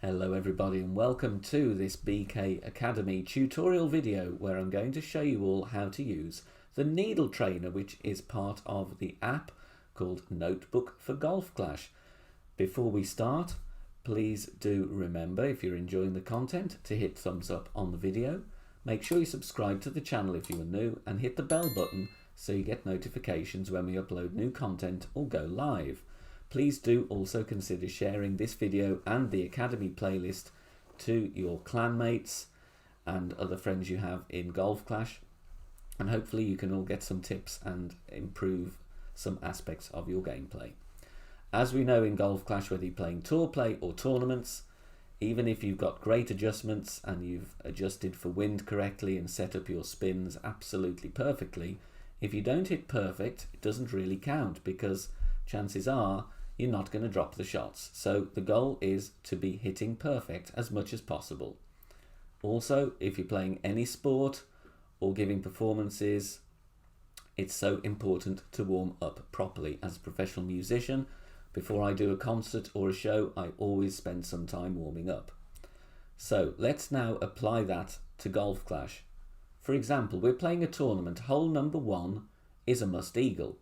Hello everybody and welcome to this BK Academy tutorial video where I'm going to show you all how to use the Needle Trainer, which is part of the app called Notebook for Golf Clash. Before we start, please do remember, if you're enjoying the content, to hit thumbs up on the video. Make sure you subscribe to the channel if you are new and hit the bell button so you get notifications when we upload new content or go live. Please do also consider sharing this video and the Academy playlist to your clanmates and other friends you have in Golf Clash, and hopefully you can all get some tips and improve some aspects of your gameplay. As we know in Golf Clash, whether you're playing tour play or tournaments, even if you've got great adjustments and you've adjusted for wind correctly and set up your spins absolutely perfectly, if you don't hit perfect, it doesn't really count because chances are you're not going to drop the shots. So the goal is to be hitting perfect as much as possible. Also, if you're playing any sport or giving performances, it's so important to warm up properly. As a professional musician, before I do a concert or a show, I always spend some time warming up. So let's now apply that to Golf Clash. For example, we're playing a tournament. Hole number 1 is a must eagle.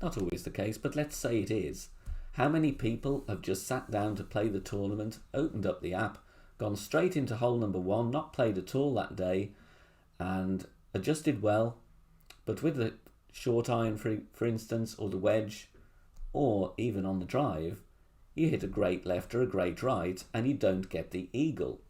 Not always the case, but let's say it is. How many people have just sat down to play the tournament, opened up the app, gone straight into hole number 1, not played at all that day, and adjusted well, but with the short iron, for instance, or the wedge, or even on the drive, you hit a great left or a great right, and you don't get the eagle.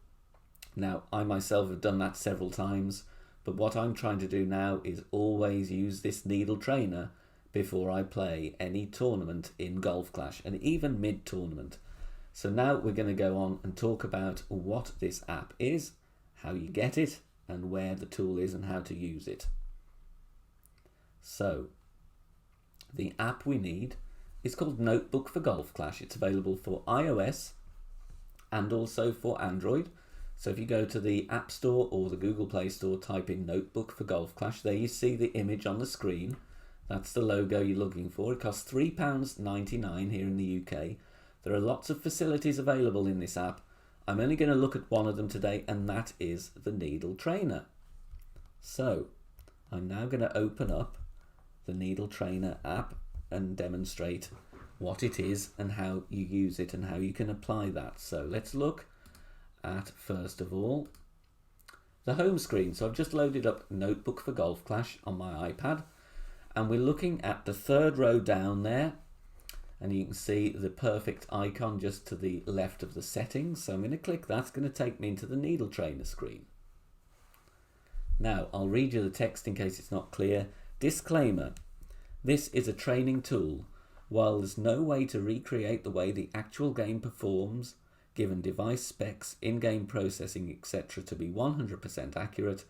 Now, I myself have done that several times, but what I'm trying to do now is always use this Needle Trainer before I play any tournament in Golf Clash, and even mid-tournament. So now we're going to go on and talk about what this app is, how you get it, and where the tool is and how to use it. So, the app we need is called Notebook for Golf Clash. It's available for iOS and also for Android. So if you go to the App Store or the Google Play Store, type in Notebook for Golf Clash. There you see the image on the screen. That's the logo you're looking for. It costs £3.99 here in the UK. There are lots of facilities available in this app. I'm only going to look at one of them today, and that is the Needle Trainer. So, I'm now going to open up the Needle Trainer app and demonstrate what it is and how you use it and how you can apply that. So, let's look at, first of all, the home screen. So, I've just loaded up Notebook for Golf Clash on my iPad. And we're looking at the third row down there, and you can see the perfect icon just to the left of the settings. So I'm going to click that. It's going to take me into the Needle Trainer screen. Now I'll read you the text in case it's not clear. Disclaimer: this is a training tool. While there's no way to recreate the way the actual game performs, given device specs, in-game processing, etc. to be 100% accurate,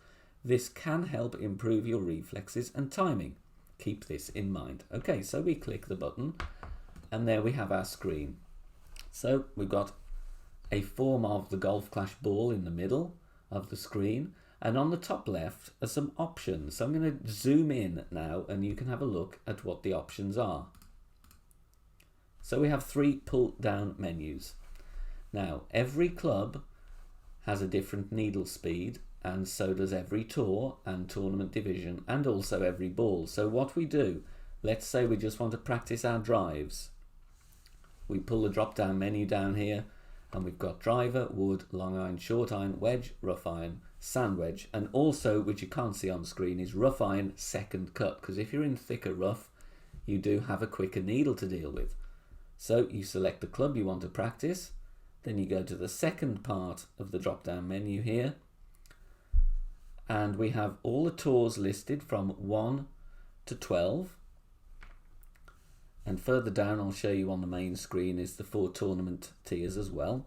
this can help improve your reflexes and timing. Keep this in mind. Okay, so we click the button and there we have our screen. So we've got a form of the Golf Clash ball in the middle of the screen, and on the top left are some options. So I'm going to zoom in now and you can have a look at what the options are. So we have 3 pull down menus. Now every club has a different needle speed, and so does every tour and tournament division, and also every ball. So what we do, let's say we just want to practice our drives. We pull the drop down menu down here, and we've got driver, wood, long iron, short iron, wedge, rough iron, sand wedge, and also, which you can't see on screen, is rough iron second cut, because if you're in thicker rough, you do have a quicker needle to deal with. So you select the club you want to practice, then you go to the second part of the drop down menu here, and we have all the tours listed from 1 to 12. And further down, I'll show you on the main screen, is the 4 tournament tiers as well.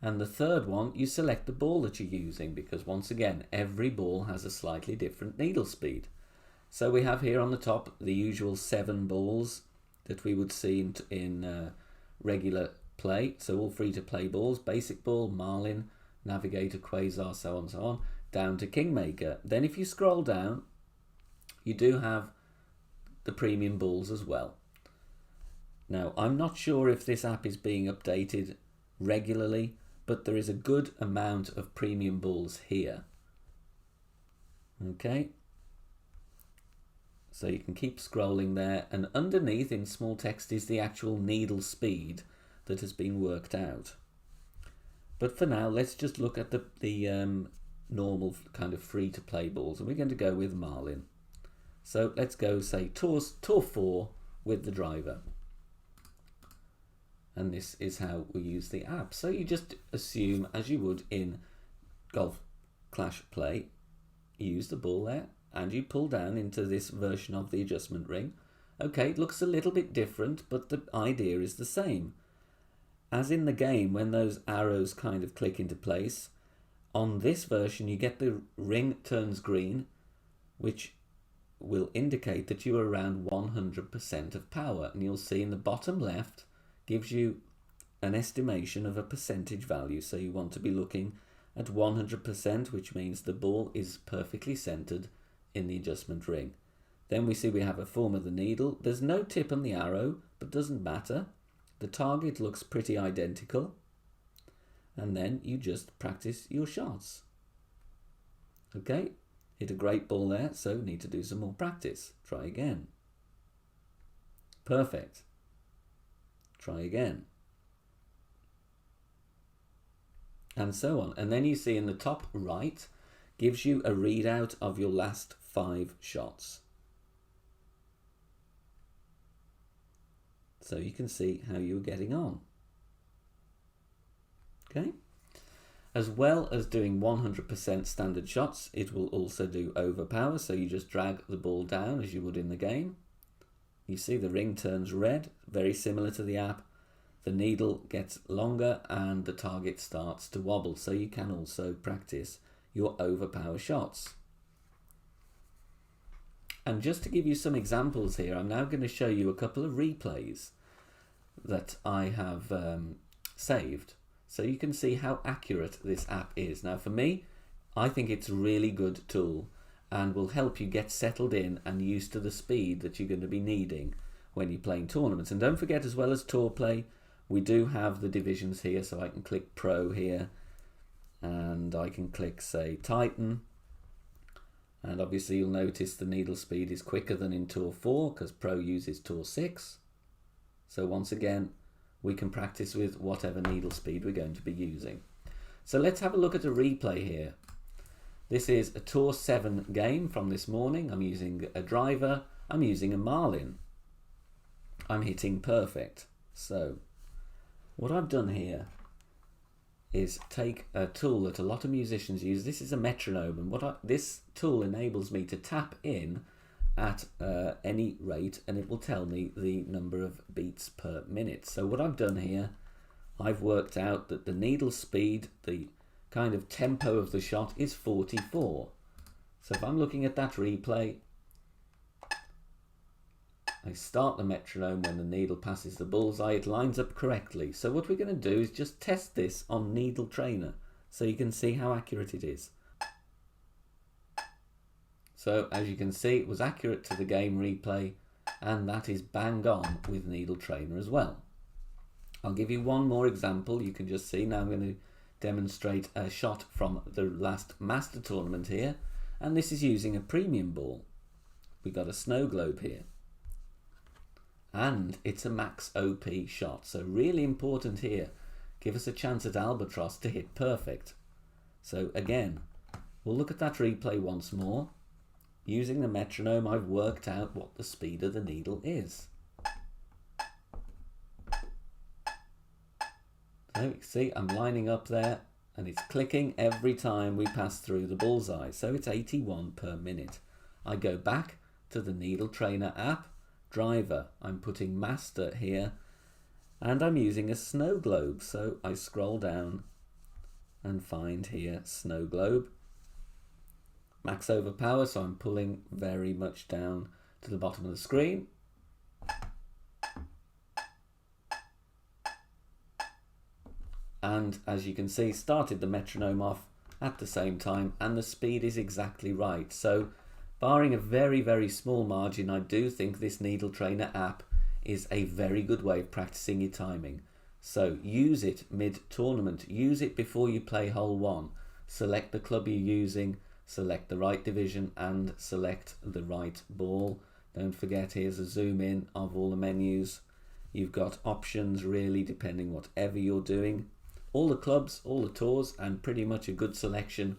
And the third one, you select the ball that you're using, because once again, every ball has a slightly different needle speed. So we have here on the top the usual 7 balls that we would see in regular play. So all free to play balls: basic ball, Marlin, Navigator, Quasar, so on, down to Kingmaker. Then if you scroll down, you do have the premium balls as well. Now, I'm not sure if this app is being updated regularly, but there is a good amount of premium balls here. Okay, so you can keep scrolling there, and underneath in small text is the actual needle speed that has been worked out. But for now, let's just look at the normal kind of free-to-play balls, and we're going to go with Marlin. So let's go, say, Tour 4 with the driver. And this is how we use the app. So you just assume, as you would in Golf Clash Play, you use the ball there, and you pull down into this version of the adjustment ring. Okay, it looks a little bit different, but the idea is the same. As in the game, when those arrows kind of click into place, on this version you get the ring turns green, which will indicate that you are around 100% of power. And you'll see in the bottom left gives you an estimation of a percentage value. So you want to be looking at 100%, which means the ball is perfectly centered in the adjustment ring. Then we see we have a form of the needle. There's no tip on the arrow, but doesn't matter. The target looks pretty identical. And then you just practice your shots. Okay, hit a great ball there, so need to do some more practice. Try again. Perfect. Try again. And so on. And then you see in the top right gives you a readout of your last 5 shots. So you can see how you're getting on. Okay. As well as doing 100% standard shots, it will also do overpower. So you just drag the ball down as you would in the game. You see the ring turns red, very similar to the app. The needle gets longer and the target starts to wobble. So you can also practice your overpower shots. And just to give you some examples here, I'm now going to show you a couple of replays that I have saved, so you can see how accurate this app is. Now for me, I think it's a really good tool and will help you get settled in and used to the speed that you're going to be needing when you're playing tournaments. And don't forget, as well as Tour Play, we do have the divisions here, so I can click Pro here and I can click, say, Titan. And obviously you'll notice the needle speed is quicker than in Tour 4 because Pro uses Tour 6. So once again, we can practice with whatever needle speed we're going to be using. So let's have a look at a replay here. This is a Tour 7 game from this morning. I'm using a driver. I'm using a Marlin. I'm hitting perfect. So what I've done here is take a tool that a lot of musicians use. This is a metronome, and this tool enables me to tap in at any rate, and it will tell me the number of beats per minute. So what I've done here, I've worked out that the needle speed, the kind of tempo of the shot, is 44. So if I'm looking at that replay, I start the metronome when the needle passes the bullseye, it lines up correctly. So what we're going to do is just test this on Needle Trainer so you can see how accurate it is. So as you can see, it was accurate to the game replay, and that is bang on with Needle Trainer as well. I'll give you one more example. You can just see now I'm going to demonstrate a shot from the last Master Tournament here, and this is using a premium ball. We got a snow globe here, and it's a max OP shot, so really important here. Give us a chance at Albatross to hit perfect. So again, we'll look at that replay once more. Using the metronome, I've worked out what the speed of the needle is. So you see, I'm lining up there, and it's clicking every time we pass through the bullseye. So it's 81 per minute. I go back to the Needle Trainer app, driver. I'm putting master here, and I'm using a snow globe. So I scroll down and find here snow globe. Max overpower, so I'm pulling very much down to the bottom of the screen. And as you can see, started the metronome off at the same time, and the speed is exactly right. So barring a very, very small margin, I do think this Needle Trainer app is a very good way of practicing your timing. So use it mid-tournament. Use it before you play hole 1. Select the club you're using, select the right division, and select the right ball. Don't forget, here's a zoom in of all the menus. You've got options really depending whatever you're doing. All the clubs, all the tours, and pretty much a good selection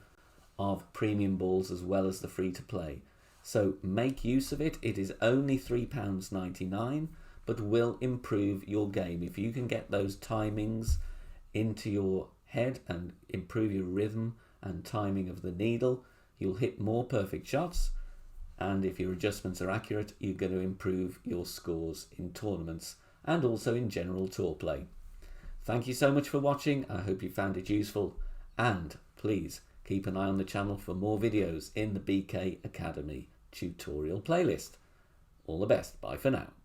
of premium balls as well as the free to play. So make use of it. It is only £3.99, but will improve your game. If you can get those timings into your head and improve your rhythm and timing of the needle, you'll hit more perfect shots. And if your adjustments are accurate, you're going to improve your scores in tournaments and also in general tour play. Thank you so much for watching. I hope you found it useful, and please keep an eye on the channel for more videos in the BK Academy tutorial playlist. All the best. Bye for now.